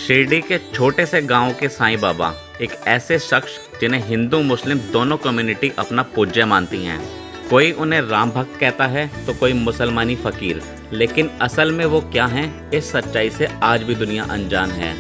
शिरडी के छोटे से गांव के साईं बाबा एक ऐसे शख्स जिन्हें हिंदू मुस्लिम दोनों कम्युनिटी अपना पूज्य मानती हैं। कोई उन्हें राम भक्त कहता है तो कोई मुसलमानी फकीर, लेकिन असल में वो क्या हैं, इस सच्चाई से आज भी दुनिया अनजान है।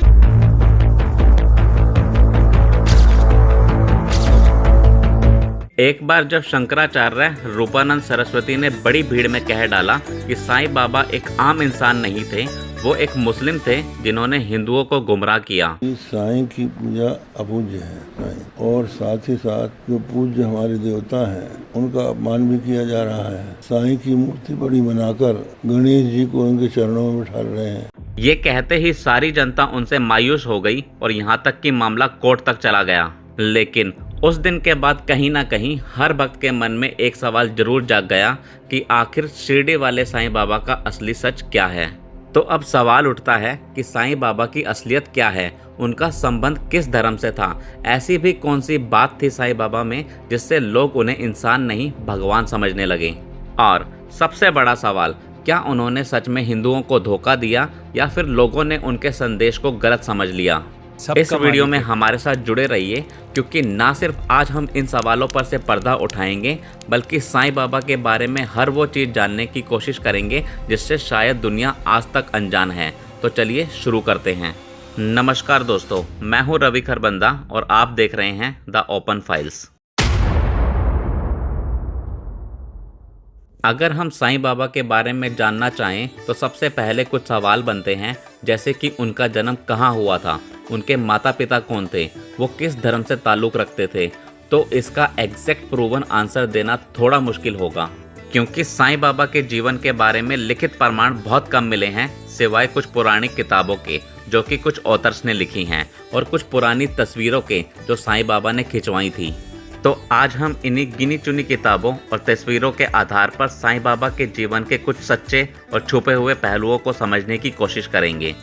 एक बार जब शंकराचार्य रूपानंद सरस्वती ने बड़ी भीड़ में कह डाला कि साईं बाबा एक आम इंसान नहीं थे, वो एक मुस्लिम थे जिन्होंने हिंदुओं को गुमराह किया। साईं की पूजा अपूज्य है साईं, और साथ ही साथ जो पूज्य हमारे देवता हैं उनका अपमान भी किया जा रहा है। साईं की मूर्ति बड़ी बनाकर गणेश जी को उनके चरणों में बिठा रहे हैं। ये कहते ही सारी जनता उनसे मायूस हो गई और यहाँ तक कि मामला कोर्ट तक चला गया। लेकिन उस दिन के बाद कहीं ना कहीं हर भक्त के मन में एक सवाल जरूर जाग गया कि आखिर शिरडी वाले साईं बाबा का असली सच क्या है। तो अब सवाल उठता है कि साईं बाबा की असलियत क्या है, उनका संबंध किस धर्म से था, ऐसी भी कौन सी बात थी साईं बाबा में जिससे लोग उन्हें इंसान नहीं भगवान समझने लगे। और सबसे बड़ा सवाल, क्या उन्होंने सच में हिंदुओं को धोखा दिया या फिर लोगों ने उनके संदेश को गलत समझ लिया। इस वीडियो में हमारे साथ जुड़े रहिए, क्योंकि ना सिर्फ आज हम इन सवालों पर से पर्दा उठाएंगे, बल्कि साईं बाबा के बारे में हर वो चीज़ जानने की कोशिश करेंगे जिससे शायद दुनिया आज तक अनजान है। तो चलिए शुरू करते हैं। नमस्कार दोस्तों, मैं हूं रवि खरबंदा और आप देख रहे हैं द ओपन फाइल्स। अगर हम साईं बाबा के बारे में जानना चाहें तो सबसे पहले कुछ सवाल बनते हैं, जैसे कि उनका जन्म कहाँ हुआ था, उनके माता पिता कौन थे, वो किस धर्म से ताल्लुक़ रखते थे। तो इसका एग्जैक्ट प्रूवन आंसर देना थोड़ा मुश्किल होगा, क्योंकि साईं बाबा के जीवन के बारे में लिखित प्रमाण बहुत कम मिले हैं, सिवाय कुछ पौराणिक किताबों के जो कि कुछ ऑथर्स ने लिखी हैं और कुछ पुरानी तस्वीरों के जो साईं बाबा ने खिंचवाई थी। तो आज हम इन्हीं गिनी चुनी किताबों और तस्वीरों के आधार पर साईं बाबा के जीवन के कुछ सच्चे और छुपे हुए पहलुओं को समझने की कोशिश करेंगे।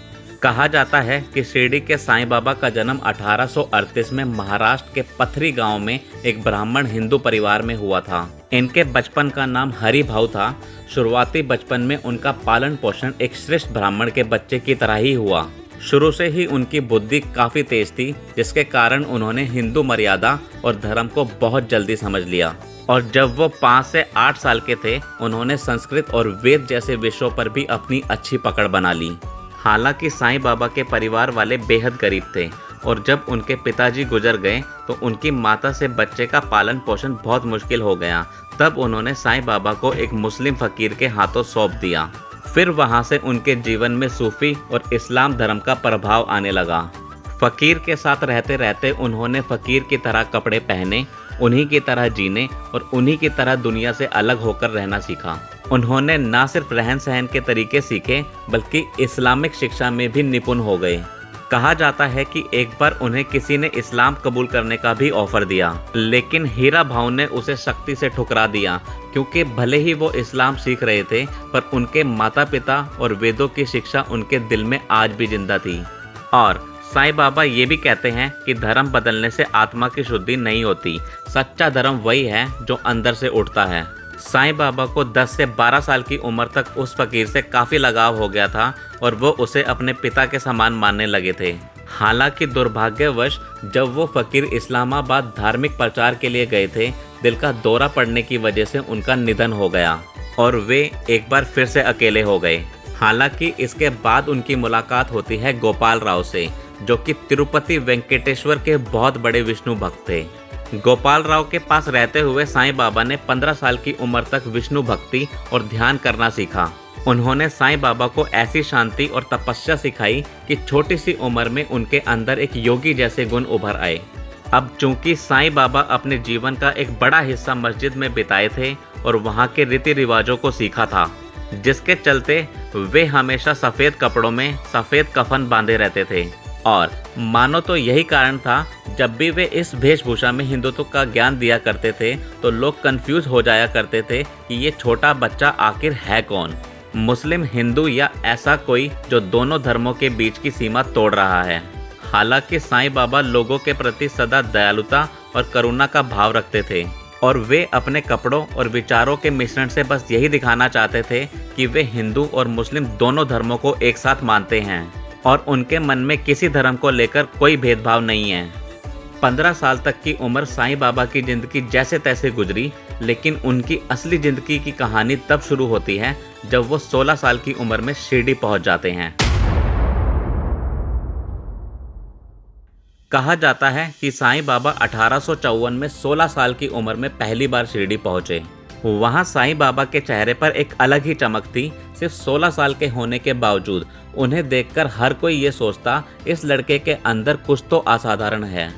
कहा जाता है कि शिरडी के साईं बाबा का जन्म 1838 में महाराष्ट्र के पथरी गांव में एक ब्राह्मण हिंदू परिवार में हुआ था। इनके बचपन का नाम हरि भाऊ था। शुरुआती बचपन में उनका पालन पोषण एक श्रेष्ठ ब्राह्मण के बच्चे की तरह ही हुआ। शुरू से ही उनकी बुद्धि काफ़ी तेज थी, जिसके कारण उन्होंने हिंदू मर्यादा और धर्म को बहुत जल्दी समझ लिया। और जब वो 5 से 8 साल के थे, उन्होंने संस्कृत और वेद जैसे विषयों पर भी अपनी अच्छी पकड़ बना ली। हालांकि साईं बाबा के परिवार वाले बेहद गरीब थे और जब उनके पिताजी गुजर गए तो उनकी माता से बच्चे का पालन पोषण बहुत मुश्किल हो गया। तब उन्होंने साईं बाबा को एक मुस्लिम फ़कीर के हाथों सौंप दिया। फिर वहाँ से उनके जीवन में सूफी और इस्लाम धर्म का प्रभाव आने लगा। फ़कीर के साथ रहते रहते उन्होंने फ़कीर की तरह कपड़े पहने, उन्हीं की तरह जीने और उन्हीं की तरह दुनिया से अलग होकर रहना सीखा। उन्होंने ना सिर्फ रहन सहन के तरीके सीखे, बल्कि इस्लामिक शिक्षा में भी निपुण हो गए। कहा जाता है कि एक बार उन्हें किसी ने इस्लाम कबूल करने का भी ऑफर दिया, लेकिन हीरा भाऊ ने उसे सख्ती से ठुकरा दिया, क्योंकि भले ही वो इस्लाम सीख रहे थे, पर उनके माता पिता और वेदों की शिक्षा उनके दिल में आज भी जिंदा थी। और साईं बाबा ये भी कहते हैं कि धर्म बदलने से आत्मा की शुद्धि नहीं होती, सच्चा धर्म वही है जो अंदर से उठता है। साईं बाबा को 10 से 12 साल की उम्र तक उस फकीर से काफ़ी लगाव हो गया था और वो उसे अपने पिता के समान मानने लगे थे। हालांकि दुर्भाग्यवश जब वो फकीर इस्लामाबाद धार्मिक प्रचार के लिए गए थे, दिल का दौरा पड़ने की वजह से उनका निधन हो गया और वे एक बार फिर से अकेले हो गए। हालांकि इसके बाद उनकी मुलाकात होती है गोपाल राव से, जो कि तिरुपति वेंकटेश्वर के बहुत बड़े विष्णु भक्त थे। गोपाल राव के पास रहते हुए साईं बाबा ने 15 साल की उम्र तक विष्णु भक्ति और ध्यान करना सीखा। उन्होंने साईं बाबा को ऐसी शांति और तपस्या सिखाई कि छोटी सी उम्र में उनके अंदर एक योगी जैसे गुण उभर आए। अब चूंकि साईं बाबा अपने जीवन का एक बड़ा हिस्सा मस्जिद में बिताए थे और वहाँ के रीति रिवाजों को सीखा था, जिसके चलते वे हमेशा सफ़ेद कपड़ों में सफ़ेद कफन बांधे रहते थे। और मानो तो यही कारण था, जब भी वे इस वेशभूषा में हिंदुत्व का ज्ञान दिया करते थे तो लोग कंफ्यूज हो जाया करते थे कि ये छोटा बच्चा आखिर है कौन, मुस्लिम, हिंदू या ऐसा कोई जो दोनों धर्मों के बीच की सीमा तोड़ रहा है। हालांकि साईं बाबा लोगों के प्रति सदा दयालुता और करुणा का भाव रखते थे और वे अपने कपड़ों और विचारों के मिश्रण से बस यही दिखाना चाहते थे कि वे हिंदू और मुस्लिम दोनों धर्मों को एक साथ मानते हैं। और उनके मन में किसी धर्म को लेकर कोई भेदभाव नहीं है। 15 साल तक की उम्र साईं बाबा की ज़िंदगी जैसे तैसे गुजरी, लेकिन उनकी असली ज़िंदगी की कहानी तब शुरू होती है जब वो 16 साल की उम्र में शिरडी पहुंच जाते हैं। कहा जाता है कि साईं बाबा 1854 में 16 साल की उम्र में पहली बार शिरडी पहुंचे। वहां साईं बाबा के चेहरे पर एक अलग ही चमक थी। सिर्फ 16 साल के होने के बावजूद उन्हें देखकर हर कोई ये सोचता, इस लड़के के अंदर कुछ तो असाधारण है।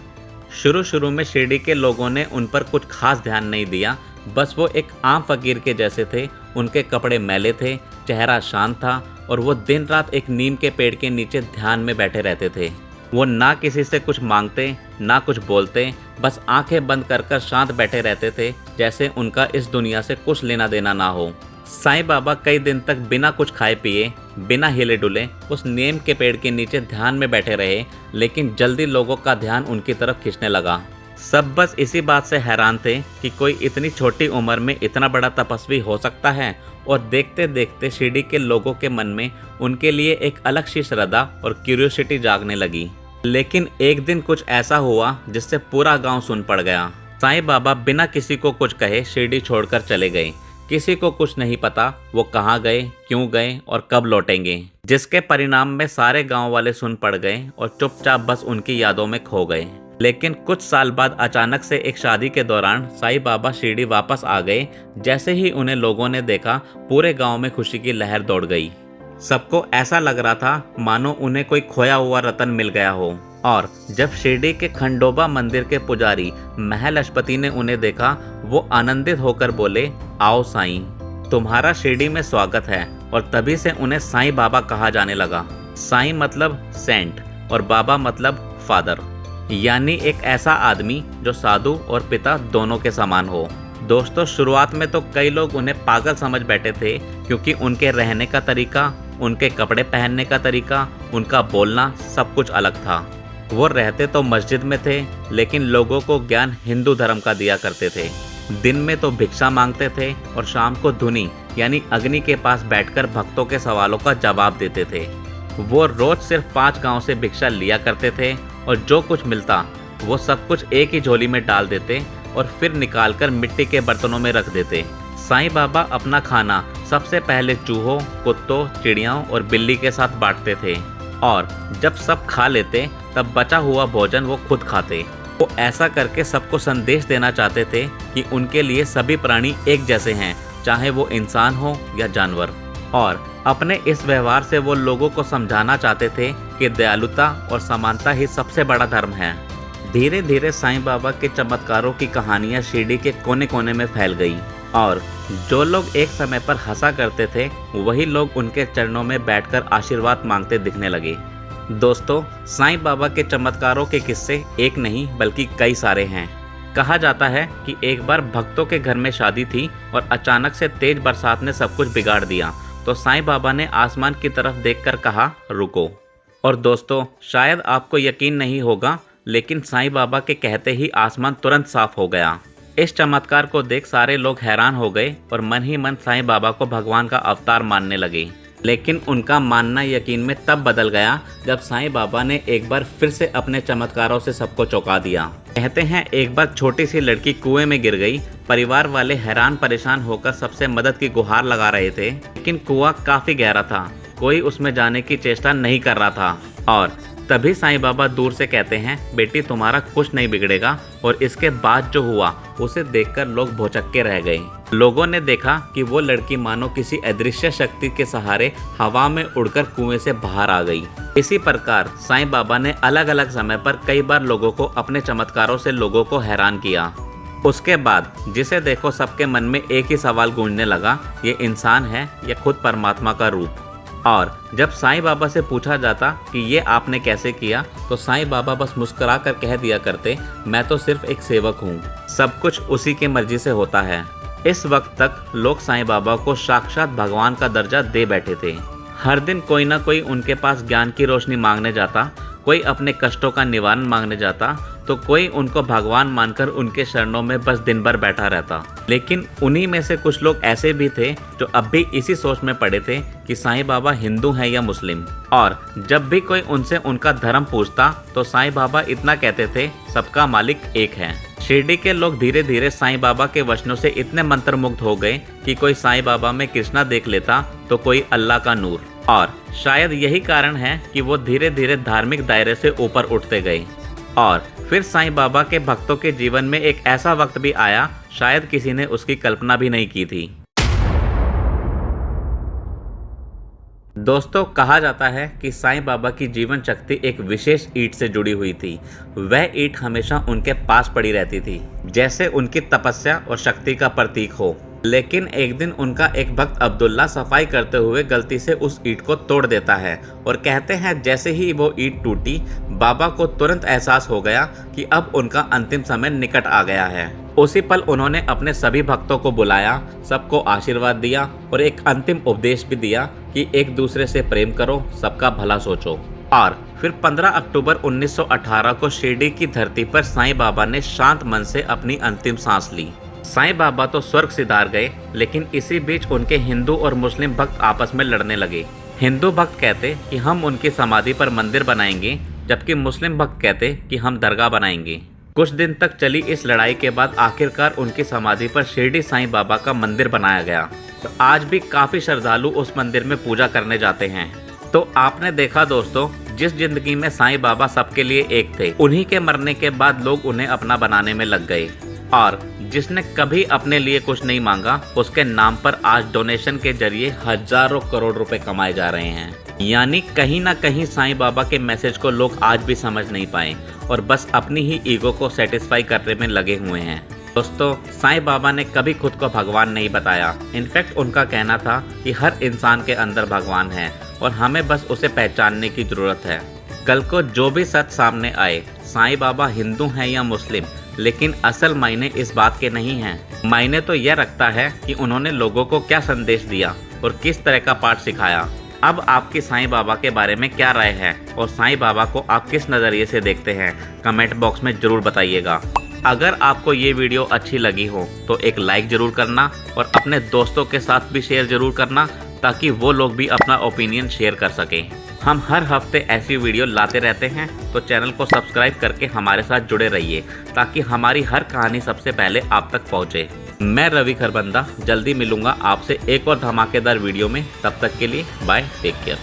शुरू में शिरडी के लोगों ने उन पर कुछ खास ध्यान नहीं दिया, बस वो एक आम फकीर के जैसे थे। उनके कपड़े मैले थे, चेहरा शांत था और वो दिन रात एक नीम के पेड़ के नीचे ध्यान में बैठे रहते थे। वो ना किसी से कुछ मांगते ना कुछ बोलते, बस आंखें बंद कर शांत बैठे रहते थे, जैसे उनका इस दुनिया से कुछ लेना देना ना हो। साईं बाबा कई दिन तक बिना कुछ खाए पिए, बिना हिले डुले उस नीम के पेड़ के नीचे ध्यान में बैठे रहे, लेकिन जल्दी लोगों का ध्यान उनकी तरफ खींचने लगा। सब बस इसी बात से हैरान थे कि कोई इतनी छोटी उम्र में इतना बड़ा तपस्वी हो सकता है, और देखते देखते शिरडी के लोगों के मन में उनके लिए एक अलग सी श्रद्धा और क्यूरियोसिटी जागने लगी। लेकिन एक दिन कुछ ऐसा हुआ जिससे पूरा गांव सुन पड़ गया। साईं बाबा बिना किसी को कुछ कहे शिरडी छोड़कर चले गए। किसी को कुछ नहीं पता वो कहाँ गए, क्यों गए और कब लौटेंगे, जिसके परिणाम में सारे गांव वाले सुन पड़ गए और चुपचाप बस उनकी यादों में खो गए। लेकिन कुछ साल बाद अचानक से एक शादी के दौरान साईं बाबा शिरडी वापस आ गए। जैसे ही उन्हें लोगों ने देखा, पूरे गांव में खुशी की लहर दौड़ गई। सबको ऐसा लग रहा था मानो उन्हें कोई खोया हुआ रतन मिल गया हो। और जब शिरडी के खंडोबा मंदिर के पुजारी महल अशपति ने उन्हें देखा, वो आनंदित होकर बोले, आओ साईं, तुम्हारा शिरडी में स्वागत है। और तभी से उन्हें साईं बाबा कहा जाने लगा। साईं मतलब सेंट और बाबा मतलब फादर, यानी एक ऐसा आदमी जो साधु और पिता दोनों के समान हो। दोस्तों, शुरुआत में तो कई लोग उन्हें पागल समझ बैठे थे, क्योंकि उनके रहने का तरीका, उनके कपड़े पहनने का तरीका, उनका बोलना सब कुछ अलग था। वो रहते तो मस्जिद में थे, लेकिन लोगों को ज्ञान हिंदू धर्म का दिया करते थे। दिन में तो भिक्षा मांगते थे और शाम को धुनी यानी अग्नि के पास बैठकर भक्तों के सवालों का जवाब देते थे। वो रोज सिर्फ 5 गांव से भिक्षा लिया करते थे और जो कुछ मिलता वो सब कुछ एक ही झोली में डाल देते और फिर निकालकर मिट्टी के बर्तनों में रख देते। साईं बाबा अपना खाना सबसे पहले चूहों, कुत्तों, चिड़ियाओं और बिल्ली के साथ बांटते थे, और जब सब खा लेते तब बचा हुआ भोजन वो खुद खाते। वो ऐसा करके सबको संदेश देना चाहते थे कि उनके लिए सभी प्राणी एक जैसे हैं, चाहे वो इंसान हो या जानवर। और अपने इस व्यवहार से वो लोगों को समझाना चाहते थे कि दयालुता और समानता ही सबसे बड़ा धर्म है। धीरे धीरे साईं बाबा के चमत्कारों की कहानियां शिरडी के कोने कोने में फैल गई, और जो लोग एक समय पर हंसा करते थे वही लोग उनके चरणों में बैठकर आशीर्वाद मांगते दिखने लगे। दोस्तों, साईं बाबा के चमत्कारों के किस्से एक नहीं बल्कि कई सारे हैं। कहा जाता है कि एक बार भक्तों के घर में शादी थी और अचानक से तेज बरसात ने सब कुछ बिगाड़ दिया, तो साईं बाबा ने आसमान की तरफ देखकर कहा, रुको। और दोस्तों, शायद आपको यकीन नहीं होगा, लेकिन साईं बाबा के कहते ही आसमान तुरंत साफ हो गया। इस चमत्कार को देख सारे लोग हैरान हो गए और मन ही मन साईं बाबा को भगवान का अवतार मानने लगे। लेकिन उनका मानना यकीन में तब बदल गया जब साईं बाबा ने एक बार फिर से अपने चमत्कारों से सबको चौंका दिया। कहते हैं एक बार छोटी सी लड़की कुएं में गिर गई। परिवार वाले हैरान परेशान होकर सबसे मदद की गुहार लगा रहे थे, लेकिन कुआं काफी गहरा था, कोई उसमें जाने की चेष्टा नहीं कर रहा था। और तभी साईं बाबा दूर से कहते हैं, बेटी तुम्हारा कुछ नहीं बिगड़ेगा। और इसके बाद जो हुआ उसे देखकर लोग भौचक्के रह गए। लोगों ने देखा कि वो लड़की मानो किसी अदृश्य शक्ति के सहारे हवा में उड़कर कुएं से बाहर आ गई। इसी प्रकार साईं बाबा ने अलग अलग समय पर कई बार लोगों को अपने चमत्कारों से लोगों को हैरान किया। उसके बाद जिसे देखो सबके मन में एक ही सवाल गूंजने लगा, ये इंसान है या खुद परमात्मा का रूप। और जब साईं बाबा से पूछा जाता कि ये आपने कैसे किया, तो साईं बाबा बस मुस्कुरा कर कह दिया करते, मैं तो सिर्फ एक सेवक हूँ, सब कुछ उसी की मर्जी से होता है। इस वक्त तक लोग साईं बाबा को साक्षात भगवान का दर्जा दे बैठे थे। हर दिन कोई ना कोई उनके पास ज्ञान की रोशनी मांगने जाता, कोई अपने कष्टों का निवारण मांगने जाता तो कोई उनको भगवान मानकर उनके शरणों में बस दिन भर बैठा रहता। लेकिन उन्हीं में से कुछ लोग ऐसे भी थे जो अब भी इसी सोच में पड़े थे कि साईं बाबा हिंदू हैं या मुस्लिम। और जब भी कोई उनसे उनका धर्म पूछता तो साईं बाबा इतना कहते थे, सबका मालिक एक है। शिरडी के लोग धीरे धीरे साईं बाबा के वचनों से इतने मंत्रमुग्ध हो गए कि कोई साईं बाबा में कृष्णा देख लेता तो कोई अल्लाह का नूर। और शायद यही कारण है कि वो धीरे धीरे धार्मिक दायरे से ऊपर उठते गए। और फिर साईं बाबा के भक्तों के जीवन में एक ऐसा वक्त भी आया, शायद किसी ने उसकी कल्पना भी नहीं की थी। दोस्तों, कहा जाता है कि साईं बाबा की जीवन शक्ति एक विशेष ईंट से जुड़ी हुई थी। वह ईंट हमेशा उनके पास पड़ी रहती थी, जैसे उनकी तपस्या और शक्ति का प्रतीक हो। लेकिन एक दिन उनका एक भक्त अब्दुल्ला सफाई करते हुए गलती से उस ईंट को तोड़ देता है और कहते हैं जैसे ही वो ईंट टूटी, बाबा को तुरंत एहसास हो गया कि अब उनका अंतिम समय निकट आ गया है। उसी पल उन्होंने अपने सभी भक्तों को बुलाया, सबको आशीर्वाद दिया और एक अंतिम उपदेश भी दिया कि एक दूसरे से प्रेम करो, सबका भला सोचो। और फिर 15 अक्टूबर 1918 को शिरडी की धरती पर साईं बाबा ने शांत मन से अपनी अंतिम सांस ली। साईं बाबा तो स्वर्ग सिधार गए, लेकिन इसी बीच उनके हिंदू और मुस्लिम भक्त आपस में लड़ने लगे। हिंदू भक्त कहते कि हम उनकी समाधि पर मंदिर बनाएंगे, जबकि मुस्लिम भक्त कहते कि हम दरगाह बनाएंगे। कुछ दिन तक चली इस लड़ाई के बाद आखिरकार उनकी समाधि पर शिरडी साईं बाबा का मंदिर बनाया गया। तो आज भी काफी श्रद्धालु उस मंदिर में पूजा करने जाते हैं। तो आपने देखा दोस्तों, जिस जिंदगी में साईं बाबा सबके लिए एक थे, उन्हीं के मरने के बाद लोग उन्हें अपना बनाने में लग गए। और जिसने कभी अपने लिए कुछ नहीं मांगा, उसके नाम पर आज डोनेशन के जरिए हजारों करोड़ रुपए कमाए जा रहे हैं। यानी कहीं ना कहीं साईं बाबा के मैसेज को लोग आज भी समझ नहीं पाए और बस अपनी ही ईगो को सेटिस्फाई करने में लगे हुए हैं। दोस्तों, साईं बाबा ने कभी खुद को भगवान नहीं बताया। इनफैक्ट उनका कहना था कि हर इंसान के अंदर भगवान है और हमें बस उसे पहचानने की जरूरत है। कल को जो भी सच सामने आए, साईं बाबा हिंदू हैं या मुस्लिम, लेकिन असल मायने इस बात के नहीं हैं। मायने तो यह रखता है कि उन्होंने लोगों को क्या संदेश दिया और किस तरह का पाठ सिखाया। अब आपकी साईं बाबा के बारे में क्या राय है और साईं बाबा को आप किस नज़रिए से देखते हैं, कमेंट बॉक्स में ज़रूर बताइएगा। अगर आपको ये वीडियो अच्छी लगी हो तो एक लाइक ज़रूर करना और अपने दोस्तों के साथ भी शेयर ज़रूर करना, ताकि वो लोग भी अपना ओपिनियन शेयर कर सकें। हम हर हफ्ते ऐसी वीडियो लाते रहते हैं, तो चैनल को सब्सक्राइब करके हमारे साथ जुड़े रहिए, ताकि हमारी हर कहानी सबसे पहले आप तक पहुंचे। मैं रवि खरबंदा जल्दी मिलूंगा आपसे एक और धमाकेदार वीडियो में। तब तक के लिए बाय, टेक केयर।